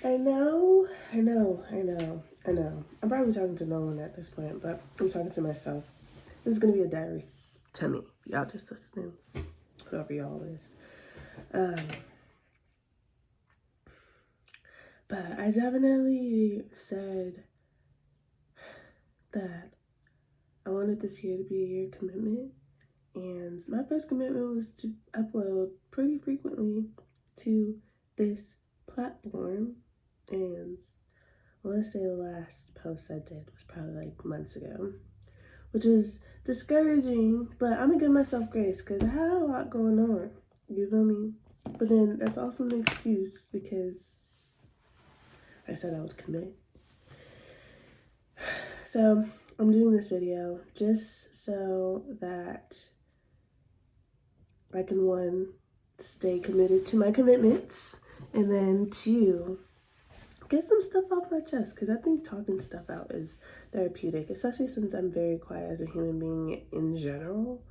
I know. I'm probably talking to no one at this point, but I'm talking to myself. This is gonna be a diary to me. Y'all just listening, whoever y'all is. But I definitely said that I wanted this year to be a year commitment. And my first commitment was to upload pretty frequently to this platform. And I want to say the last post I did was probably like months ago, which is discouraging, but I'm gonna give myself grace because I had a lot going on. You feel me? But then that's also an excuse because I said I would commit. So I'm doing this video just so that I can, one, stay committed to my commitments, and then two, get some stuff off my chest, because I think talking stuff out is therapeutic, especially since I'm very quiet as a human being in general,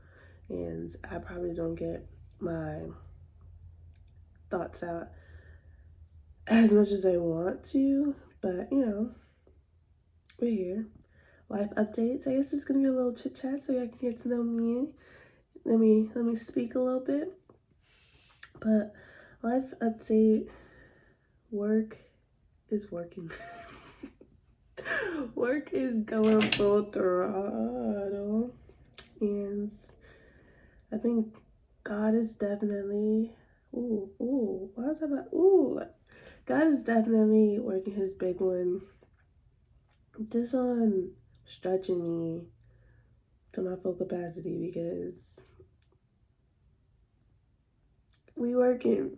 and I probably don't get my thoughts out as much as I want to, but you know, we're here. Life updates. I guess it's gonna be a little chit chat so y'all can get to know me. Let me speak a little bit. But life update, work is working. Work is going full throttle. And I think God is definitely God is definitely working his big one just on stretching me to my full capacity, because we working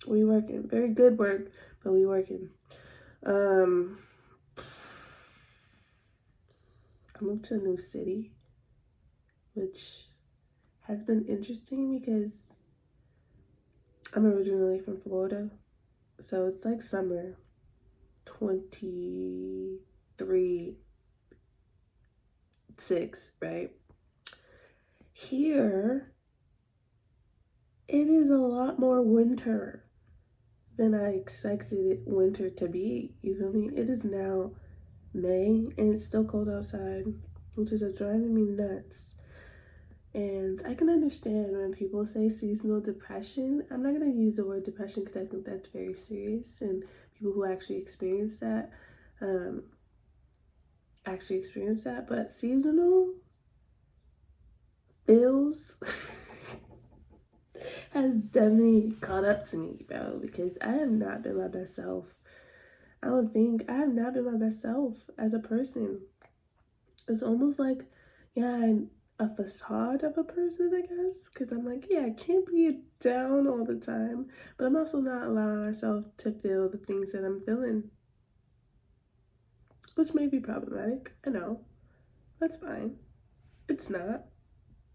very good work, but we working. I moved to a new city, which has been interesting because I'm originally from Florida, so it's like summer 23-6, right? Here it is a lot more winter than I expected winter to be. You feel me? It is now May and it's still cold outside, which is driving me nuts. And I can understand when people say seasonal depression. I'm not going to use the word depression because I think that's very serious, and people who actually experience that, but seasonal feels has definitely caught up to me, bro, because I have not been my best self. I don't think I have not been my best self as a person. It's almost like, I'm a facade of a person, I guess, because I'm like, I can't be down all the time, but I'm also not allowing myself to feel the things that I'm feeling, which may be problematic. I know. That's fine. It's not.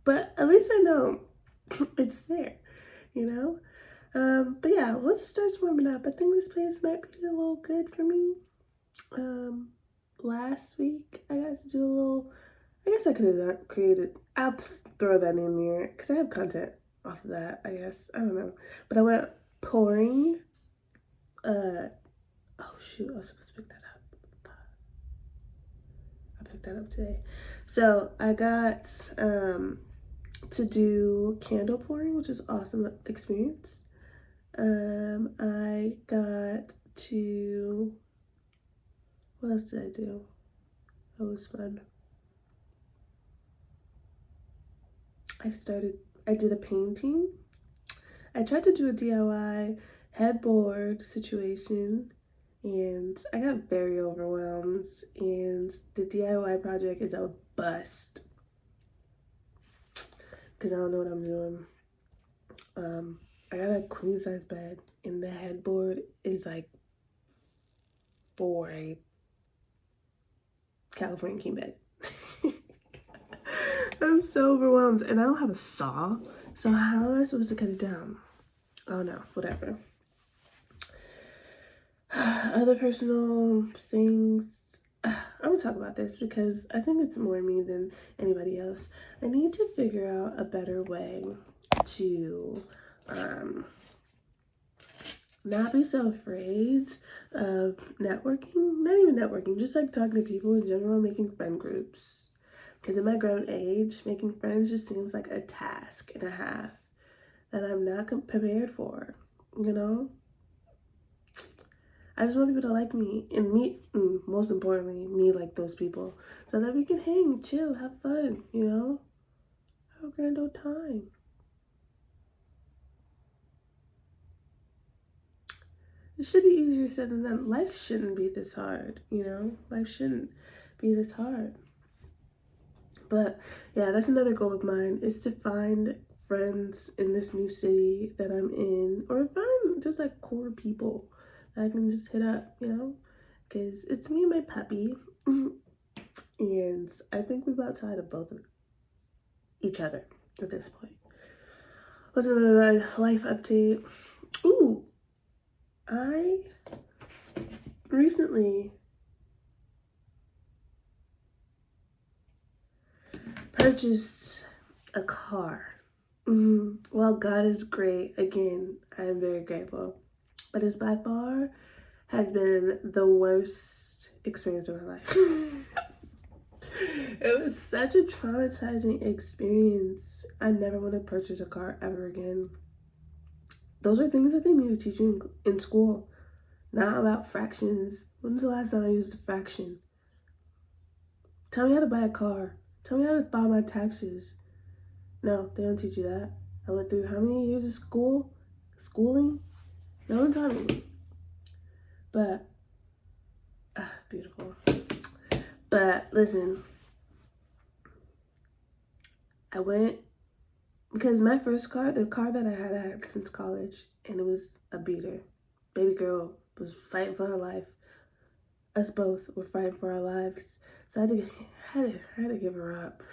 But at least I know it's there, you know? But yeah, once it starts warming up, I think this place might be a little good for me. Last week, I got to do a little, I guess I could have created, I'll throw that in there, because I have content off of that, I guess. I don't know. But I went pouring. Oh shoot, I was supposed to pick that up. I picked that up today. So I got to do candle pouring, which is awesome experience. I got to, what else did I do? That was fun. I did a painting. I tried to do a DIY headboard situation, and I got very overwhelmed, and the DIY project is a bust because I don't know what I'm doing. I got a queen size bed, and the headboard is like for a California king bed. I'm so overwhelmed, and I don't have a saw, so how am I supposed to cut it down? Oh no, whatever. Other personal things. I'm gonna talk about this because I think it's more me than anybody else. I need to figure out a better way to not be so afraid of networking. Not even networking, just like talking to people in general, making friend groups. Because in my grown age, making friends just seems like a task and a half that I'm not prepared for, you know? I just want people to like me and me, most importantly, me like those people so that we can hang, chill, have fun, you know? Have a grand old time. It should be easier said than done. Life shouldn't be this hard, you know? Life shouldn't be this hard. But yeah, that's another goal of mine is to find friends in this new city that I'm in, or find just like core people that I can just hit up, you know? Because it's me and my puppy, and I think we've got tired of both of each other at this point. What's another life update? Ooh, I recently purchased a car. While God is great, again, I am very grateful. But it's by far has been the worst experience of my life. It was such a traumatizing experience. I never want to purchase a car ever again. Those are things that they need to teach you in school. Not about fractions. When's the last time I used a fraction? Tell me how to buy a car. Tell me how to file my taxes. No, they don't teach you that. I went through how many years of schooling? No one taught me. But, beautiful. But listen, I went, because my first car, the car that I had since college, and it was a beater. Baby girl was fighting for her life. Us both were fighting for our lives. So I had to give her up.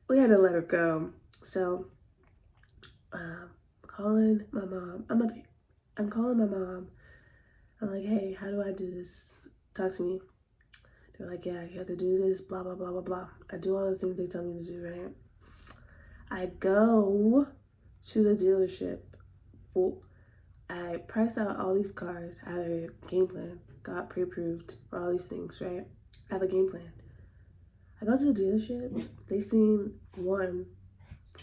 We had to let her go. So, calling my mom. I'm calling my mom. I'm like, hey, how do I do this? Talk to me. They're like, yeah, you have to do this, blah, blah, blah, blah, blah. I do all the things they tell me to do, right? I go to the dealership. Well, I price out all these cars. I have a game plan. Got pre-approved for all these things, right? I have a game plan. I go to the dealership. They seem, one,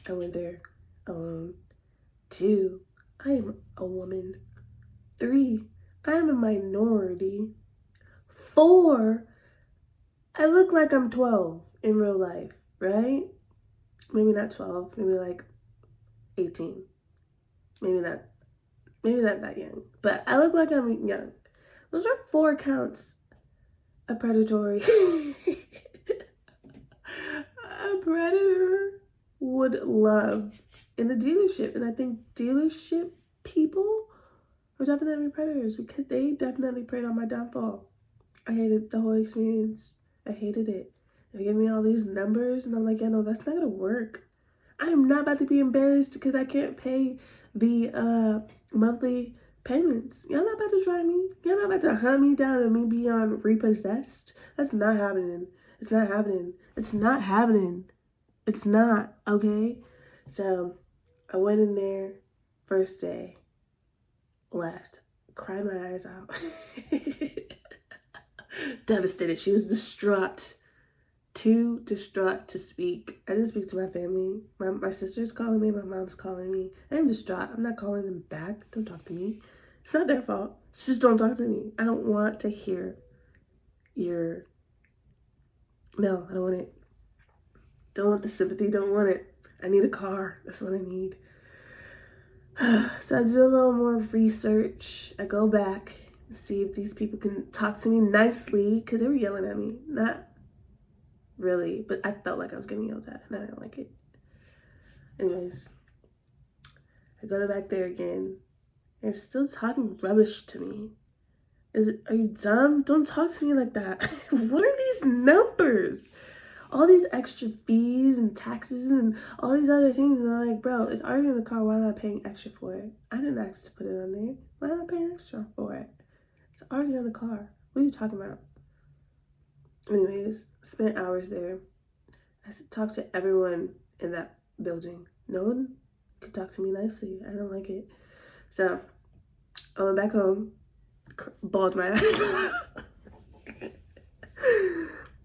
I went there alone. 2, I am a woman. 3, I am a minority. 4, I look like I'm 12 in real life, right? Maybe not 12, maybe like 18. Maybe not that young. But I look like I'm young. Those are 4 counts of predatory. A predator would love in a dealership. And I think dealership people were definitely predators because they definitely preyed on my downfall. I hated the whole experience. I hated it. They gave me all these numbers and I'm like, yeah, no, that's not gonna work. I am not about to be embarrassed because I can't pay the monthly payments. Y'all not about to try me. Y'all not about to hunt me down and me be on repossessed. That's not happening. It's not happening. It's not happening. It's not, okay? So I went in there, first day, left, cried my eyes out. Devastated. She was distraught. Too distraught to speak. I didn't speak to my family. My sister's calling me. My mom's calling me. I'm distraught. I'm not calling them back. Don't talk to me. It's not their fault. Just don't talk to me. I don't want to hear your... No, I don't want it. Don't want the sympathy. Don't want it. I need a car. That's what I need. So I do a little more research. I go back and see if these people can talk to me nicely because they were yelling at me. Not really, but I felt like I was getting yelled at and I didn't like it. Anyways, I go back there again. They're still talking rubbish to me. Are you dumb? Don't talk to me like that. What are these numbers? All these extra fees and taxes and all these other things. And I'm like, bro, it's already in the car. Why am I paying extra for it? I didn't ask to put it on there. Why am I paying extra for it? It's already on the car. What are you talking about? Anyways, spent hours there. I talked to everyone in that building. No one could talk to me nicely. I don't like it. So I went back home, bawled my eyes out.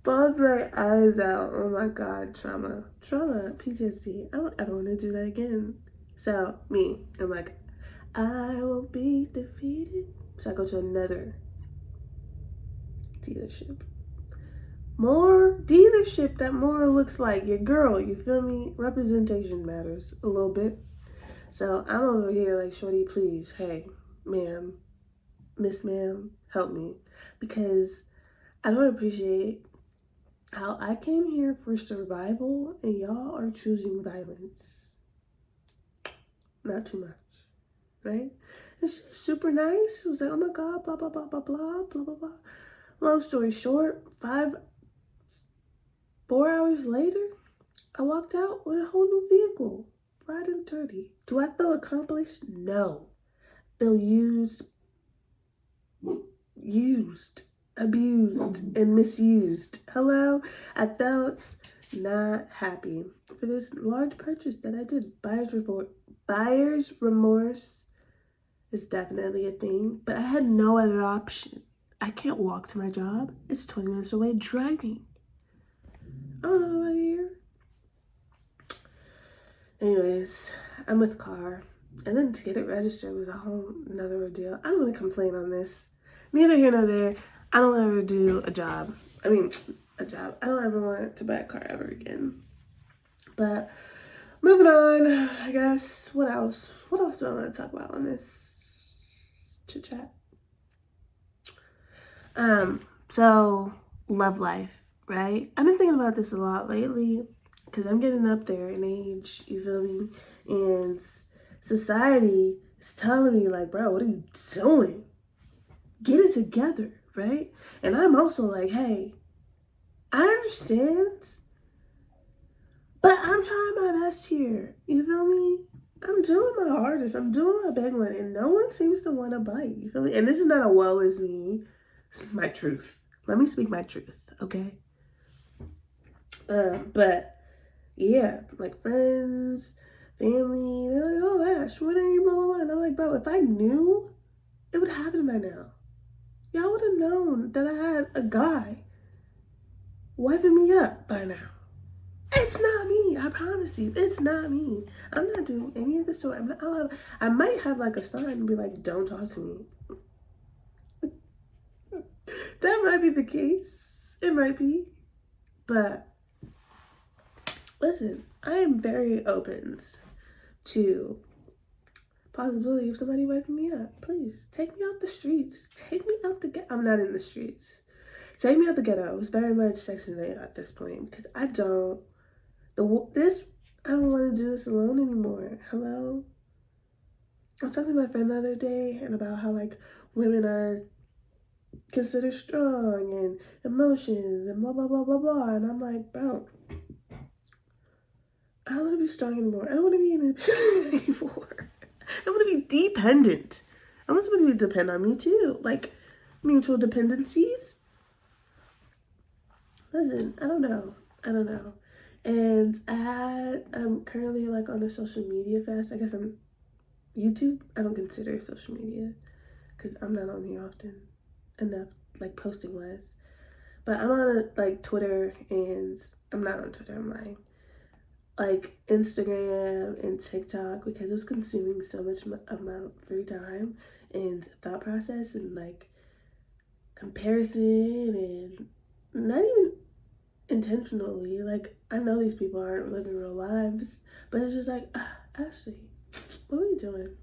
Bawled my eyes out. Oh my God, trauma, PTSD. I don't ever want to do that again. So I'm like, I won't be defeated. So I go to another dealership. More dealership that more looks like your girl. You feel me? Representation matters a little bit. So I'm over here like, shorty, please, hey, ma'am, miss ma'am, help me. Because I don't appreciate how I came here for survival and y'all are choosing violence. Not too much, right? It's super nice. It was like, oh my God, blah, blah, blah, blah, blah, blah, blah, blah. Long story short, 4 hours later, I walked out with a whole new vehicle, riding dirty. Do I feel accomplished? No. Feel used, abused, and misused. Hello? I felt not happy for this large purchase that I did. Buyer's remorse is definitely a thing, but I had no other option. I can't walk to my job. It's 20 minutes away driving. I don't know about you. Anyways, I'm with car. And then to get it registered was a whole another ordeal. I don't want to complain on this. Neither here nor there. I don't ever do a job. I don't ever want to buy a car ever again. But moving on, I guess. What else? What else do I want to talk about on this chit chat? So love life, right? I've been thinking about this a lot lately because I'm getting up there in age, you feel me? And society is telling me like, bro, what are you doing? Get it together, right? And I'm also like, hey, I understand, but I'm trying my best here. You feel me? I'm doing my hardest. I'm doing my big one, and no one seems to want to bite. You feel me? And this is not a woe is me. This is my truth. Let me speak my truth, okay? But yeah, like friends, family, they're like, oh Ash, what are you, blah, blah, blah. And I'm like, bro, if I knew, it would happen by now. Y'all would have known that I had a guy wiping me up by now. It's not me. I promise you, it's not me. I'm not doing any of this. So I might have like a sign and be like, don't talk to me. That might be the case. It might be. But listen, I am very open to possibility of somebody wiping me up. Please, take me out the streets. Take me out the ghetto. I'm not in the streets. Take me out the ghetto. It's very much Section 8 at this point because I don't want to do this alone anymore. Hello? I was talking to my friend the other day and about how like women are considered strong and emotions and blah, blah, blah, blah, blah. And I'm like, bro, I don't want to be strong anymore. I don't want to be independent anymore. I want to be dependent. I want somebody to depend on me too. Like mutual dependencies. Listen, I don't know. And I'm currently like on a social media fast. I guess I'm YouTube. I don't consider social media because I'm not on here often enough, like posting wise. But I'm on like Twitter, and I'm not on Twitter, I'm lying. Like Instagram and TikTok because it was consuming so much of my free time and thought process and like comparison, and not even intentionally. Like I know these people aren't living real lives, but it's just like, Ashley, what are you doing?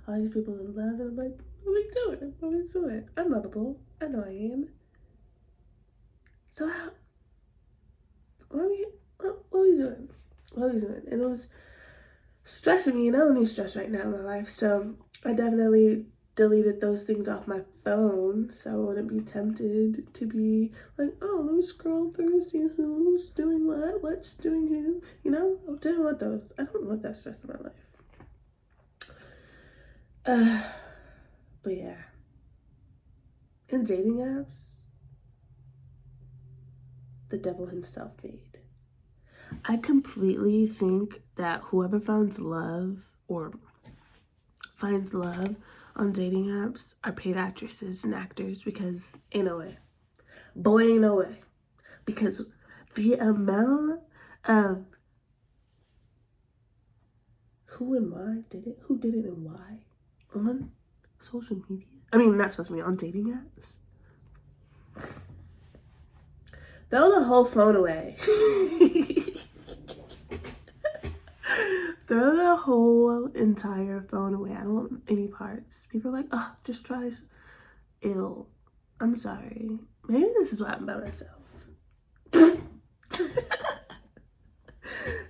All these people in love, and I'm like, what are we doing? I'm lovable. I know I am. So what are we doing? And it was stressing me, and I don't need stress right now in my life. So I definitely deleted those things off my phone so I wouldn't be tempted to be like, oh, let me scroll through, see who's doing what's doing who. You know, I didn't want those. I don't want that stress in my life. But yeah. In dating apps, the devil himself made. I completely think that whoever finds love or finds love on dating apps are paid actresses and actors, because ain't no way. Boy, ain't no way. Because the amount of who did it and why on social media. I mean, not social media, on dating apps. Throw the whole phone away. Throw the whole entire phone away. I don't want any parts. People are like, oh, just try. Ew. I'm sorry. Maybe this is why I'm by myself.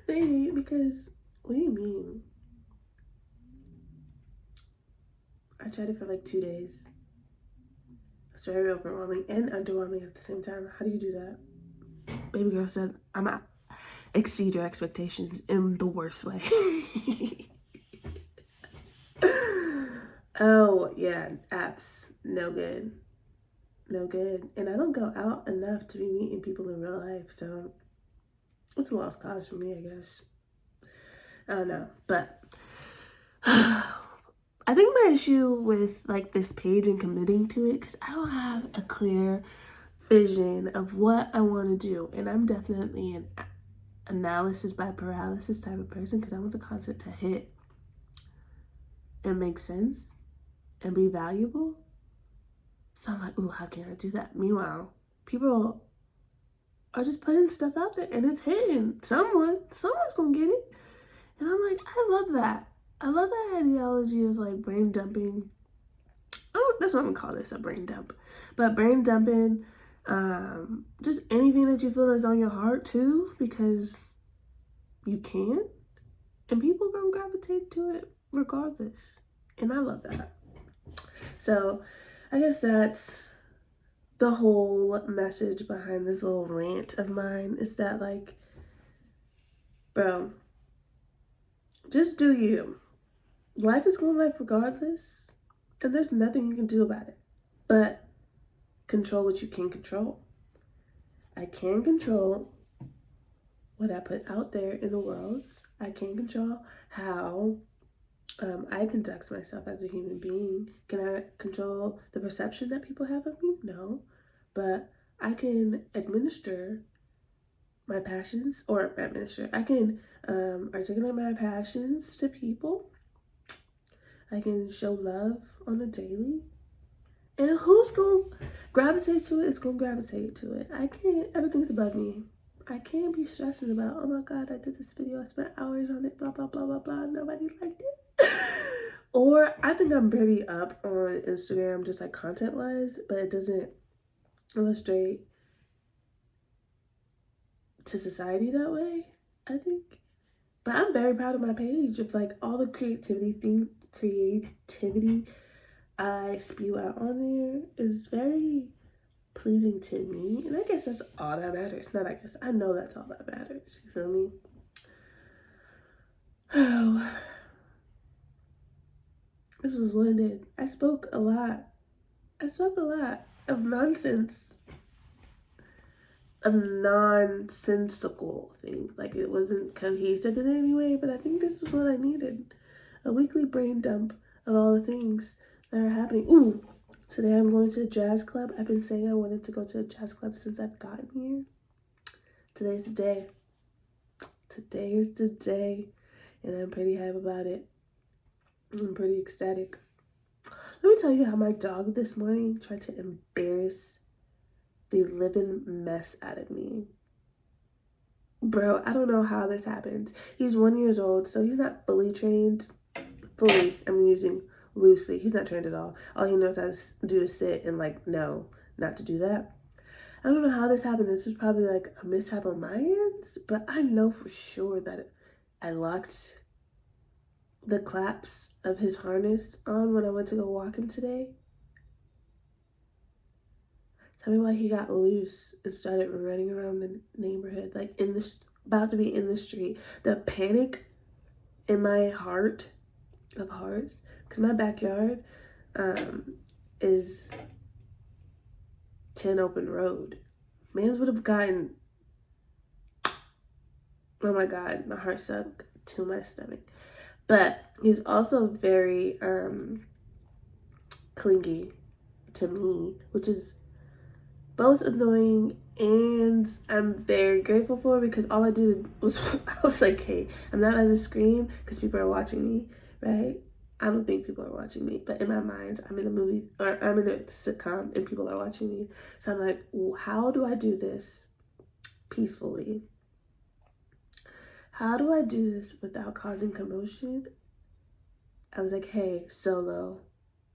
Maybe, because, what do you mean? I tried it for like 2 days. It's very overwhelming and underwhelming at the same time. How do you do that? Baby girl said, I'm out. Exceed your expectations in the worst way. Oh, yeah, apps, no good. No good. And I don't go out enough to be meeting people in real life, so it's a lost cause for me, I guess. I don't know, but I think my issue with like this page and committing to it, because I don't have a clear vision of what I want to do, and I'm definitely an analysis by paralysis type of person, because I want the content to hit and make sense and be valuable. So I'm like, ooh, how can I do that? Meanwhile, people are just putting stuff out there and it's hitting. Someone's gonna get it. And I'm like, I love that. I love that ideology of like brain dumping. That's what I'm gonna call this, a brain dump. But brain dumping, just anything that you feel is on your heart too, because you can. And people gonna gravitate to it regardless. And I love that. So I guess that's the whole message behind this little rant of mine, is that like, bro, just do you. Life is going life regardless, and there's nothing you can do about it. But control what you can control. I can control what I put out there in the world. I can control how I conduct myself as a human being. Can I control the perception that people have of me? No. But I can administer my passions, I can articulate my passions to people. I can show love on a daily. And who's going to gravitate to it is going to gravitate to it. Everything's above me. I can't be stressing about, oh my God, I did this video, I spent hours on it, blah, blah, blah, blah, blah, nobody liked it. Or I think I'm pretty up on Instagram, just like content-wise, but it doesn't illustrate to society that way, I think. But I'm very proud of my page, of like all the creativity I spew out on there is very pleasing to me. And I guess that's all that matters. I know that's all that matters. You feel me? Oh, this was loaded. I spoke a lot of nonsense, of nonsensical things. Like, it wasn't cohesive in any way, but I think this is what I needed. A weekly brain dump of all the things that are happening. Ooh, today I'm going to a jazz club. I've been saying I wanted to go to a jazz club since I've gotten here. Today's the day. Today is the day, and I'm pretty hype about it. I'm pretty ecstatic. Let me tell you how my dog this morning tried to embarrass the living mess out of me. Bro, I don't know how this happened. He's 1 year old, so he's not fully trained. I'm using loosely. He's not trained at all. All he knows how to do is sit and like, no, not to do that. I don't know how this happened. This is probably like a mishap on my end, but I know for sure that I locked the claps of his harness on when I went to go walk him today. Tell me why he got loose and started running around the neighborhood, like about to be in the street. The panic in my heart of hearts, because my backyard is 10 open road. Mans would have gotten, oh my God, my heart sunk to my stomach. But he's also very clingy to me, which is both annoying and I'm very grateful for, because all I did was I was like, hey, I'm not about to scream because people are watching me, right? I don't think people are watching me, but in my mind, I'm in a movie or I'm in a sitcom and people are watching me. So I'm like, how do I do this peacefully? How do I do this without causing commotion? I was like, hey, Solo.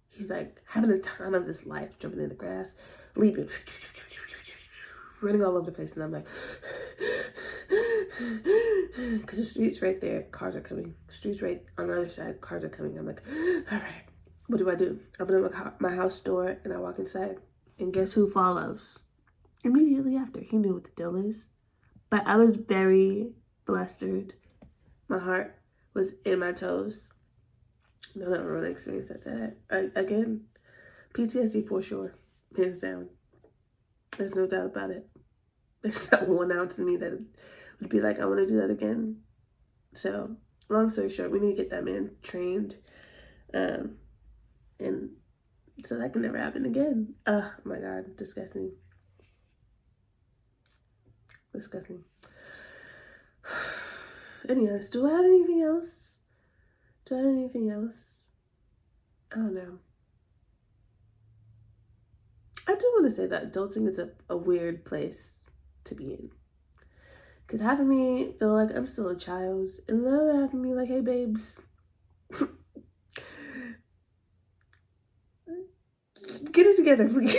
He's like having the time of his life, jumping in the grass, leaping, running all over the place. And I'm like, because the street's right there, cars are coming. Street's right on the other side, cars are coming. I'm like, all right, what do? I open up my house door and I walk inside. And guess who follows? Immediately after. He knew what the deal is. But I was very flustered. My heart was in my toes. No, never really experienced that. Again, PTSD for sure, hands down. There's no doubt about it. There's not 1 ounce in me that would be like, I want to do that again. So, long story short, we need to get that man trained, and so that can never happen again. Oh my God, disgusting. Disgusting. Anyways, do I have anything else? I don't know. I do want to say that adulting is a weird place to be in. Because half of me feel like I'm still a child, and the other half of me like, hey, babes, get it together, please.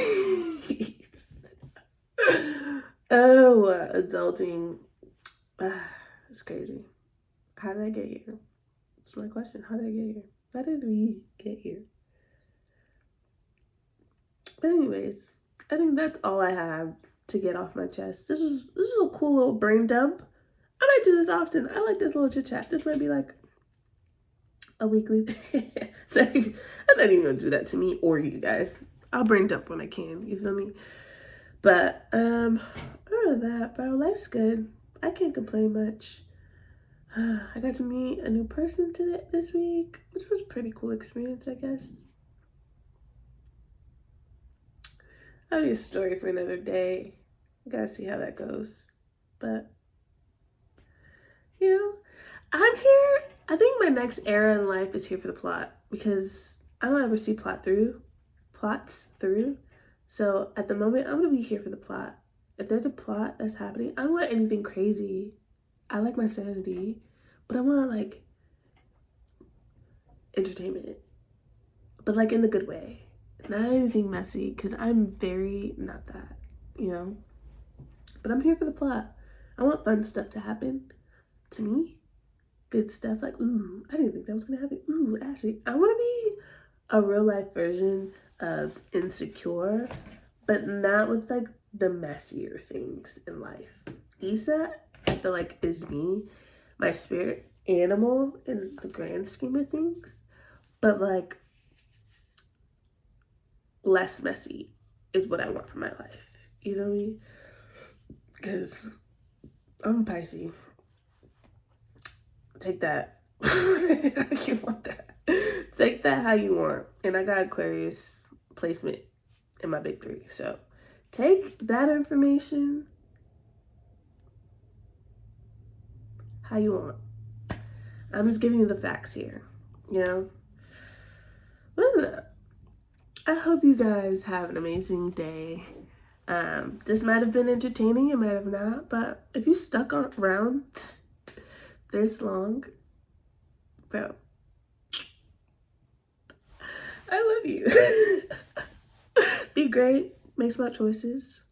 Oh, adulting. It's crazy. How did I get here? That's my question. How did I get here? How did we get here? But anyways, I think that's all I have to get off my chest. This is a cool little brain dump. I might do this often. I like this little chit chat. This might be like a weekly thing. I'm not even gonna do that to me or you guys. I'll brain dump when I can. You feel me? But other than that, bro, life's good. I can't complain much. I got to meet a new person this week, which was a pretty cool experience, I guess. That'll be a story for another day. Gotta see how that goes. But, you know, I'm here. I think my next era in life is here for the plot, because I don't ever see plots through. So at the moment, I'm gonna be here for the plot. If there's a plot that's happening, I don't want anything crazy. I like my sanity, but I want like entertainment, but like in the good way. Not anything messy, because I'm very not that, you know? But I'm here for the plot. I want fun stuff to happen to me. Good stuff like, ooh, I didn't think that was gonna happen. Ooh, actually, I wanna be a real life version of Insecure, but not with like the messier things in life. Issa, I feel like, is me, my spirit animal in the grand scheme of things, but like less messy is what I want for my life. You know what I mean? Because I'm Pisces. Take that. You want that? Take that how you want. And I got Aquarius placement in my big 3. So take that information how you want. I'm just giving you the facts here, you know? I hope you guys have an amazing day. This might have been entertaining, it might have not, but if you stuck around this long, bro, I love you. Be great, make smart choices.